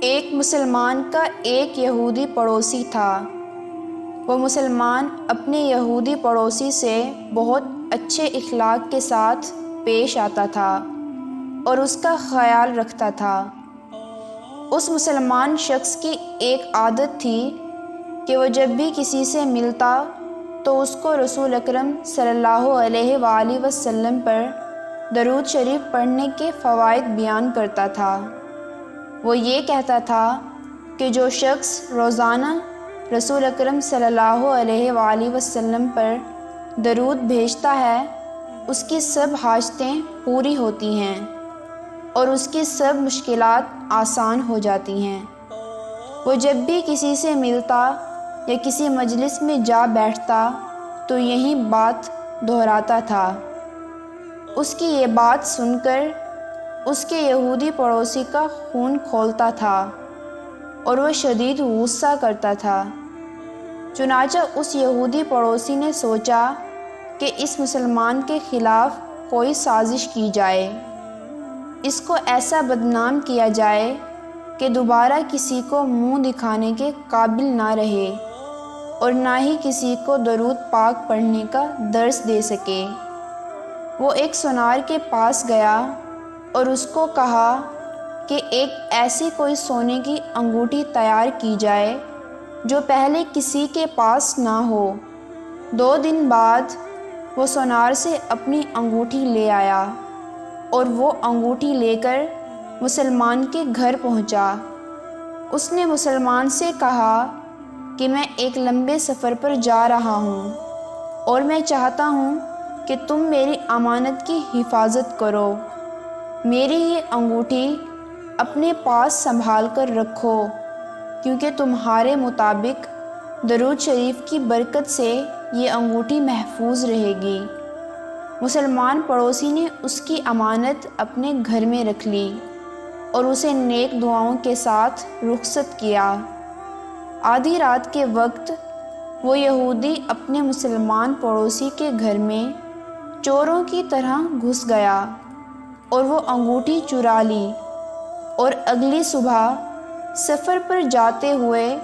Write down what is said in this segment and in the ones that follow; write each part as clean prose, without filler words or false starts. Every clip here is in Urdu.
ایک مسلمان کا ایک یہودی پڑوسی تھا۔ وہ مسلمان اپنے یہودی پڑوسی سے بہت اچھے اخلاق کے ساتھ پیش آتا تھا اور اس کا خیال رکھتا تھا۔ اس مسلمان شخص کی ایک عادت تھی کہ وہ جب بھی کسی سے ملتا تو اس کو رسول اکرم صلی اللہ علیہ وآلہ وسلم پر درود شریف پڑھنے کے فوائد بیان کرتا تھا۔ وہ یہ کہتا تھا کہ جو شخص روزانہ رسول اکرم صلی اللہ علیہ وآلہ وسلم پر درود بھیجتا ہے اس کی سب حاجتیں پوری ہوتی ہیں اور اس کی سب مشکلات آسان ہو جاتی ہیں۔ وہ جب بھی کسی سے ملتا یا کسی مجلس میں جا بیٹھتا تو یہی بات دہراتا تھا۔ اس کی یہ بات سن کر اس کے یہودی پڑوسی کا خون کھولتا تھا اور وہ شدید غصہ کرتا تھا۔ چنانچہ اس یہودی پڑوسی نے سوچا کہ اس مسلمان کے خلاف کوئی سازش کی جائے، اس کو ایسا بدنام کیا جائے کہ دوبارہ کسی کو منہ دکھانے کے قابل نہ رہے اور نہ ہی کسی کو درود پاک پڑھنے کا درس دے سکے۔ وہ ایک سونار کے پاس گیا اور اس کو کہا کہ ایک ایسی کوئی سونے کی انگوٹھی تیار کی جائے جو پہلے کسی کے پاس نہ ہو۔ 2 دن بعد وہ سونار سے اپنی انگوٹھی لے آیا اور وہ انگوٹھی لے کر مسلمان کے گھر پہنچا۔ اس نے مسلمان سے کہا کہ میں ایک لمبے سفر پر جا رہا ہوں اور میں چاہتا ہوں کہ تم میری امانت کی حفاظت کرو۔ میری یہ انگوٹھی اپنے پاس سنبھال کر رکھو کیونکہ تمہارے مطابق درود شریف کی برکت سے یہ انگوٹھی محفوظ رہے گی۔ مسلمان پڑوسی نے اس کی امانت اپنے گھر میں رکھ لی اور اسے نیک دعاؤں کے ساتھ رخصت کیا۔ آدھی رات کے وقت وہ یہودی اپنے مسلمان پڑوسی کے گھر میں چوروں کی طرح گھس گیا اور وہ انگوٹھی چرا لی اور اگلی صبح سفر پر جاتے ہوئے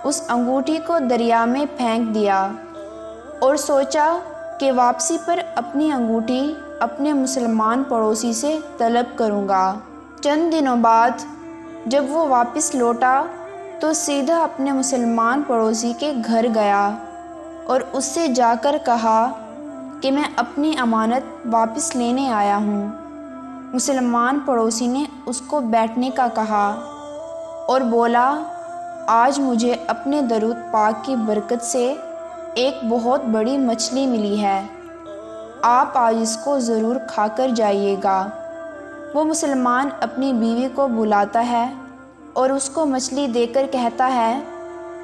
اس انگوٹھی کو دریا میں پھینک دیا اور سوچا کہ واپسی پر اپنی انگوٹھی اپنے مسلمان پڑوسی سے طلب کروں گا۔ چند دنوں بعد جب وہ واپس لوٹا تو سیدھا اپنے مسلمان پڑوسی کے گھر گیا اور اس سے جا کر کہا کہ میں اپنی امانت واپس لینے آیا ہوں۔ مسلمان پڑوسی نے اس کو بیٹھنے کا کہا اور بولا، آج مجھے اپنے درود پاک کی برکت سے ایک بہت بڑی مچھلی ملی ہے، آپ آج اس کو ضرور کھا کر جائیے گا۔ وہ مسلمان اپنی بیوی کو بلاتا ہے اور اس کو مچھلی دے کر کہتا ہے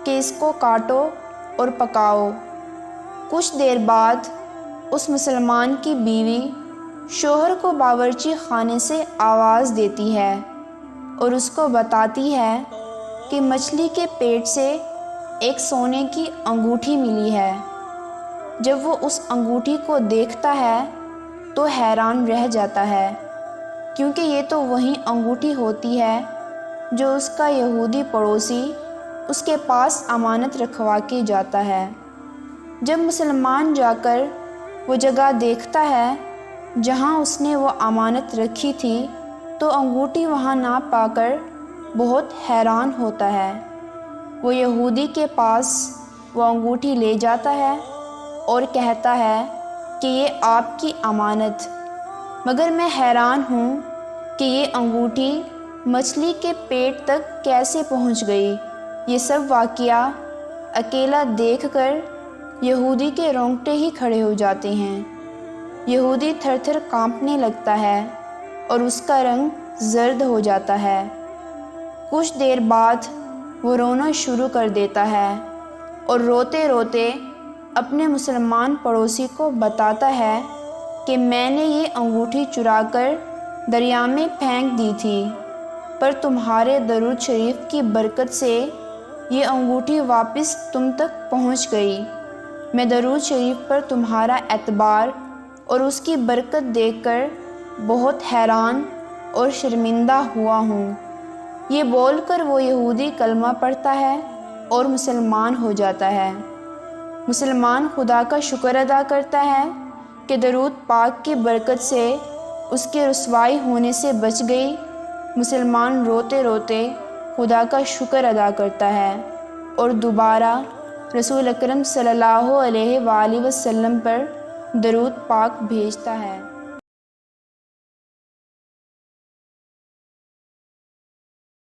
کہ اس کو کاٹو اور پکاؤ۔ کچھ دیر بعد اس مسلمان کی بیوی شوہر کو باورچی خانے سے آواز دیتی ہے اور اس کو بتاتی ہے کہ مچھلی کے پیٹ سے ایک سونے کی انگوٹھی ملی ہے۔ جب وہ اس انگوٹھی کو دیکھتا ہے تو حیران رہ جاتا ہے کیونکہ یہ تو وہی انگوٹھی ہوتی ہے جو اس کا یہودی پڑوسی اس کے پاس امانت رکھوا کے جاتا ہے۔ جب مسلمان جا کر وہ جگہ دیکھتا ہے جہاں اس نے وہ امانت رکھی تھی تو انگوٹھی وہاں نہ پا کر بہت حیران ہوتا ہے۔ وہ یہودی کے پاس وہ انگوٹھی لے جاتا ہے اور کہتا ہے کہ یہ آپ کی امانت، مگر میں حیران ہوں کہ یہ انگوٹھی مچھلی کے پیٹ تک کیسے پہنچ گئی۔ یہ سب واقعہ اکیلا دیکھ کر یہودی کے رونگٹے ہی کھڑے ہو جاتے ہیں۔ یہودی تھر تھر کانپنے لگتا ہے اور اس کا رنگ زرد ہو جاتا ہے۔ کچھ دیر بعد وہ رونا شروع کر دیتا ہے اور روتے روتے اپنے مسلمان پڑوسی کو بتاتا ہے کہ میں نے یہ انگوٹھی چرا کر دریا میں پھینک دی تھی، پر تمہارے درود شریف کی برکت سے یہ انگوٹھی واپس تم تک پہنچ گئی۔ میں درود شریف پر تمہارا اعتبار اور اس کی برکت دیکھ کر بہت حیران اور شرمندہ ہوا ہوں۔ یہ بول کر وہ یہودی کلمہ پڑھتا ہے اور مسلمان ہو جاتا ہے۔ مسلمان خدا کا شکر ادا کرتا ہے کہ درود پاک کی برکت سے اس کے رسوائی ہونے سے بچ گئی۔ مسلمان روتے روتے خدا کا شکر ادا کرتا ہے اور دوبارہ رسول اکرم صلی اللہ علیہ وآلہ وسلم پر درود پاک بھیجتا ہے۔